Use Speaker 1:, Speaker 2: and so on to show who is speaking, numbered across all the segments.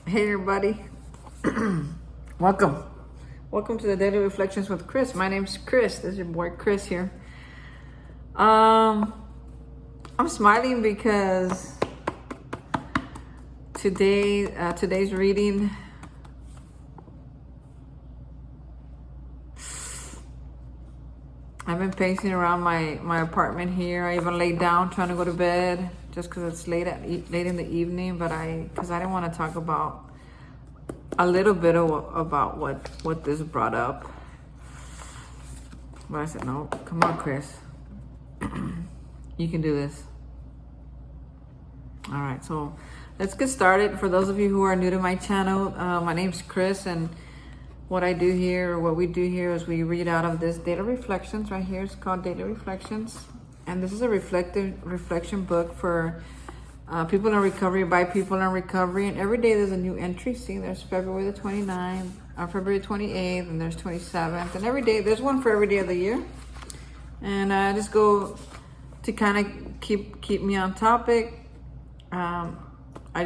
Speaker 1: Hey everybody, welcome. Welcome to the Daily Reflections with Chris. My name's Chris. This is your boy Chris here. I'm smiling because today's reading I've been pacing around my apartment here. I even laid down trying to go to bed just because it's late in the evening, but because I didn't want to talk about a little bit about what this brought up. But I said, no, come on, Chris. You can do this. All right, so let's get started. For those of you who are new to my channel, my name's Chris, and what I do here, or what we do here, is we read out of this Daily Reflections right here. It's called Daily Reflections, and this is a reflection book for people in recovery, by people in recovery. And every day there's a new entry. See, there's February the 29th, February 28th, and there's 27th, and every day there's one for every day of the year. And I just go to kind of keep me on topic. I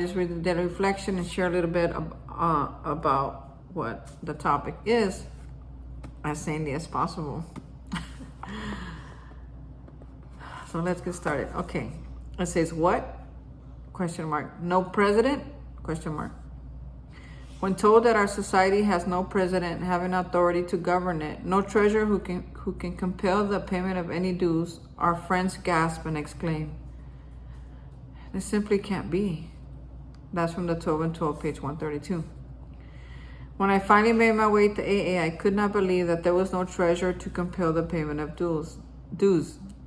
Speaker 1: just read the daily reflection and share a little bit about what the topic is as sanely as possible. So let's get started. Okay, it says, what? Question mark. No president? Question mark. When told that our society has no president having authority to govern it, no treasurer who can compel the payment of any dues, our friends gasp and exclaim, "This simply can't be." That's from the 12 and 12, page 132. When I finally made my way to AA, I could not believe that there was no treasurer to compel the payment of dues.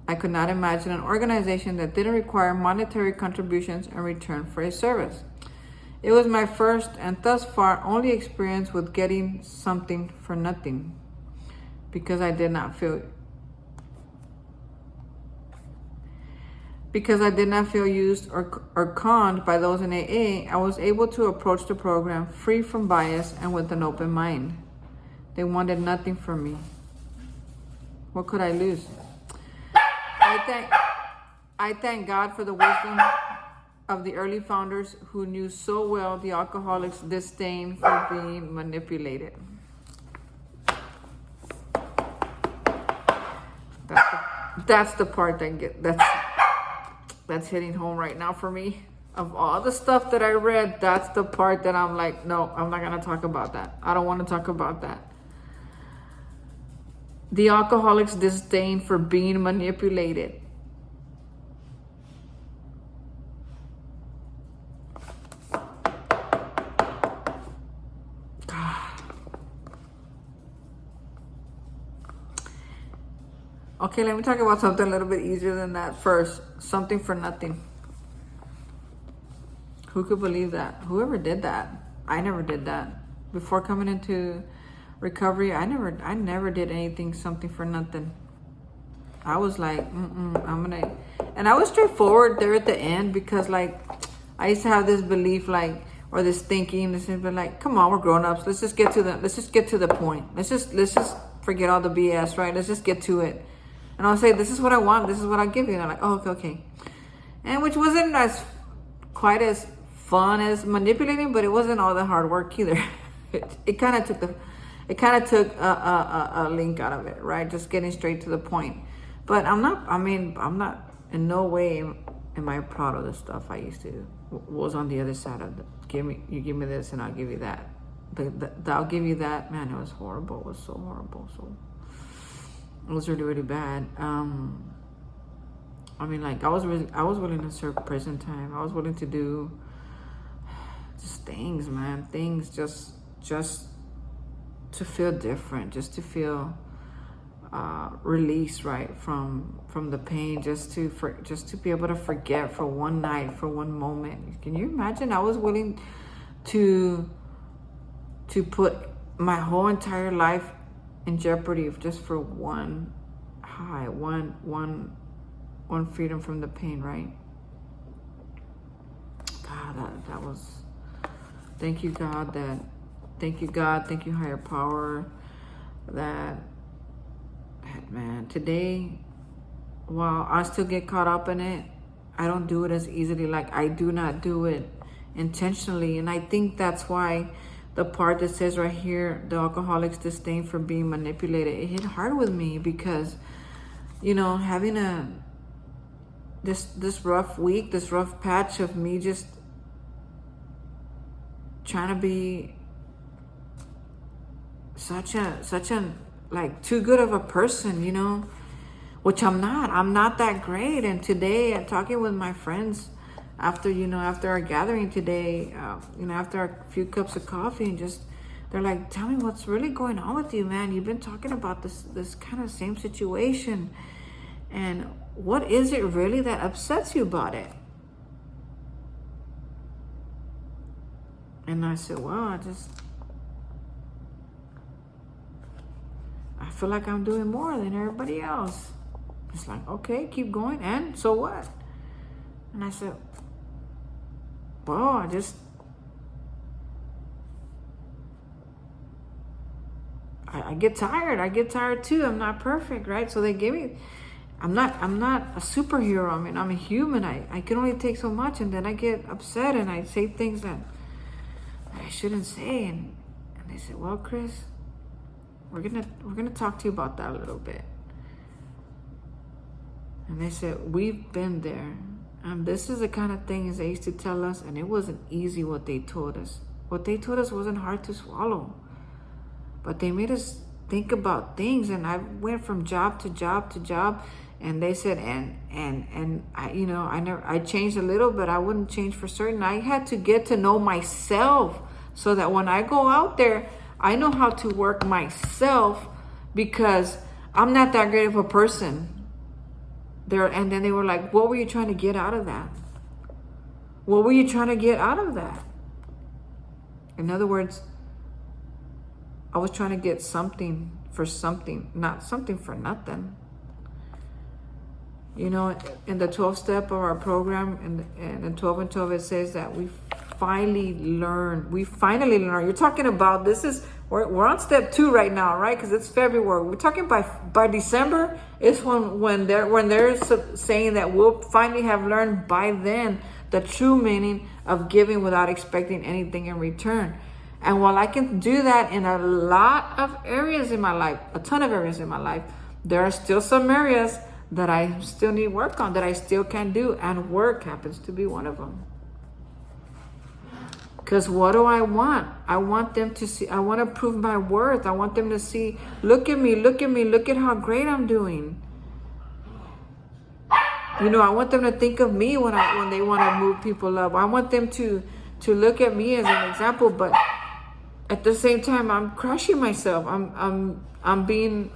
Speaker 1: I could not imagine an organization that didn't require monetary contributions in return for a service. It was my first and thus far only experience with getting something for nothing. Because I did not feel used or conned by those in AA, I was able to approach the program free from bias and with an open mind. They wanted nothing from me. What could I lose? I thank God for the wisdom of the early founders who knew so well the alcoholic's disdain for being manipulated. That's the part that's hitting home right now for me. Of all the stuff that I read, that's the part that I'm like, no, I'm not going to talk about that. I don't want to talk about that. The alcoholic's disdain for being manipulated. Okay, let me talk about something a little bit easier than that first. Something for nothing. Who could believe that? Whoever did that. I never did that. Before coming into recovery, I never did anything something for nothing. I was like, and I was straightforward there at the end, because like I used to have this belief, like, or this thinking, this is like, come on, we're grown-ups. Let's just get to the point. Let's just forget all the BS, right? Let's just get to it. And I'll say, this is what I want. This is what I'll give you. And I'm like, oh, okay. And which wasn't quite as fun as manipulating, but it wasn't all the hard work either. It kind of took a link out of it, right? Just getting straight to the point. But I'm not in no way am I proud of the stuff I used to was on the other side of you give me this and I'll give you that. I'll give you that, man, it was horrible. It was so horrible. So it was really, really bad. Like I was willing to serve prison time. I was willing to do just things, man. Things just to feel different, just to feel release, right, from the pain, just to be able to forget for one night, for one moment. Can you imagine? I was willing to put my whole entire life in jeopardy just for one high, one freedom from the pain, right? God, that was. Thank you, God. Thank you, higher power. That man, today, while I still get caught up in it, I don't do it as easily. Like, I do not do it intentionally. And I think that's why the part that says right here, the alcoholic's disdain for being manipulated, it hit hard with me because, you know, having this rough week, this rough patch of me just trying to be such an like too good of a person, you know, which I'm not that great. And today I'm talking with my friends after, you know, after our gathering today, you know, after a few cups of coffee, and just, they're like, tell me what's really going on with you, man. You've been talking about this kind of same situation. And what is it really that upsets you about it? And I said, well, I feel like I'm doing more than everybody else. It's like, okay, keep going. And so what? And I said, well, I get tired. I get tired too. I'm not perfect, right? So they gave me, I'm not a superhero. I mean, I'm a human. I can only take so much, and then I get upset and I say things that I shouldn't say. And they said, well, Chris, we're gonna talk to you about that a little bit. And they said, we've been there. This is the kind of things they used to tell us, and it wasn't easy what they told us. What they told us wasn't hard to swallow. But they made us think about things, and I went from job to job to job, and they said, and I, you know, I changed a little, but I wouldn't change for certain. I had to get to know myself so that when I go out there, I know how to work myself, because I'm not that great of a person. And then they were like, what were you trying to get out of that? What were you trying to get out of that? In other words, I was trying to get something for something, not something for nothing. You know, in the 12th step of our program, and in 12 and 12, it says that we finally learn. You're talking about, we're on step 2 right now, right? Because it's February. We're talking by December is when they're saying that we'll finally have learned by then the true meaning of giving without expecting anything in return. And while I can do that in a lot of areas in my life, a ton of areas in my life, there are still some areas that I still need work on, that I still can do, and work happens to be one of them. Because what do I want? I want them to see, I want to prove my worth. I want them to see, look at me, look at how great I'm doing. You know, I want them to think of me when they want to move people up. I want them to look at me as an example, but at the same time, I'm crushing myself. I'm being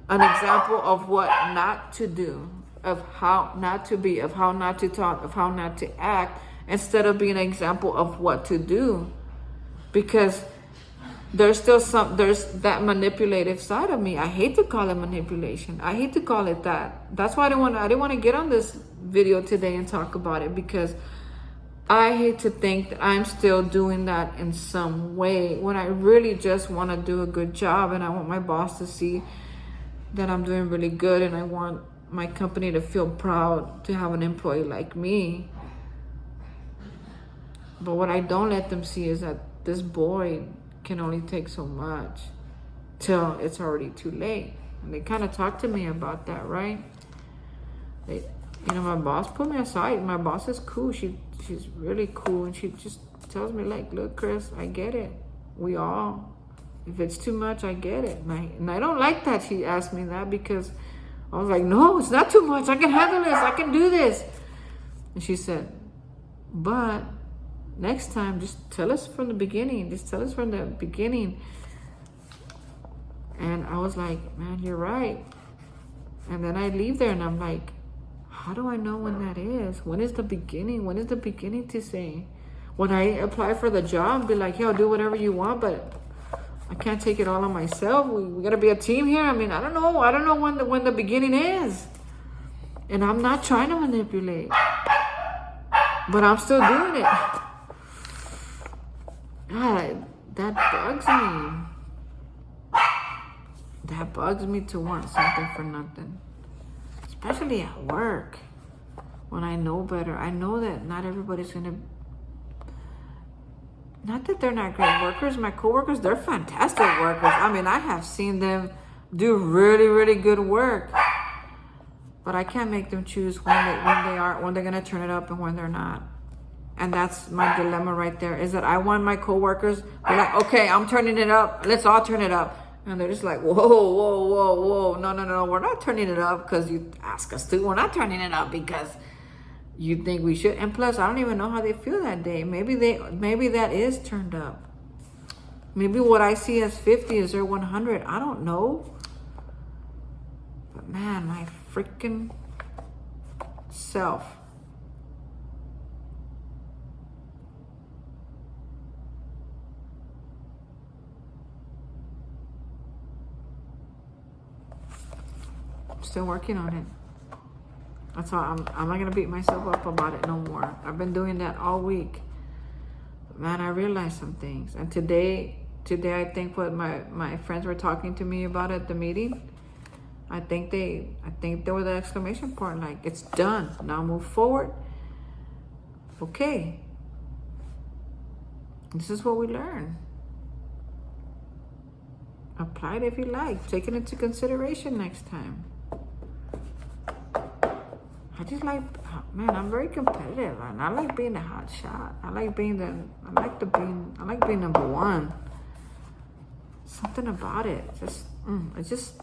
Speaker 1: an example of what not to do, of how not to be, of how not to talk, of how not to act, instead of being an example of what to do. Because there's that manipulative side of me. I hate to call it manipulation. I hate to call it that. That's why I didn't want to get on this video today and talk about it, because I hate to think that I'm still doing that in some way, when I really just want to do a good job, and I want my boss to see that I'm doing really good, and I want my company to feel proud to have an employee like me. But what I don't let them see is that this boy can only take so much till it's already too late. And they kind of talk to me about that, right? You know, my boss put me aside. My boss is cool. She's really cool. And she just tells me, like, look, Chris, I get it. If it's too much, I get it. And I don't like that she asked me that, because I was like, no, it's not too much. I can handle this. I can do this. And she said, but next time, just tell us from the beginning. And I was like, man, you're right. And then I leave there and I'm like, how do I know when that is? When is the beginning? When is the beginning to say? When I apply for the job, be like, yo, do whatever you want, but I can't take it all on myself. We gotta be a team here. I mean, I don't know when the beginning is. And I'm not trying to manipulate, but I'm still doing it. God, that bugs me. That bugs me to want something for nothing. Especially at work, when I know better. I know that not everybody's gonna Not that they're not great workers. My coworkers, they're fantastic workers. I mean, I have seen them do really, really good work. But I can't make them choose when they're gonna turn it up and when they're not. And that's my dilemma right there, is that I want my coworkers, they're like, okay, I'm turning it up. Let's all turn it up. And they're just like, whoa, whoa, whoa, whoa. No. We're not turning it up because you ask us to. We're not turning it up because you think we should. And plus, I don't even know how they feel that day. Maybe that is turned up. Maybe what I see as 50 is their 100. I don't know. But man, my freaking self. Still working on it. That's all. I'm not gonna beat myself up about it no more. I've been doing that all week. But man, I realized some things. And today I think what my friends were talking to me about at the meeting, I think there was an exclamation point, like, it's done. Now move forward. Okay. This is what we learn. Apply it if you like. Take it into consideration next time. I just like, man, I'm very competitive, and I like being a hot shot. I like being number one. Something about it, it's just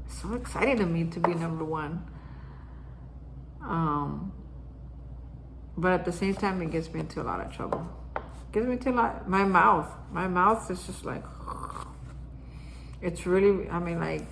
Speaker 1: so exciting to me to be number one. But at the same time, it gets me into a lot of trouble. My mouth is just like, it's really, I mean, like,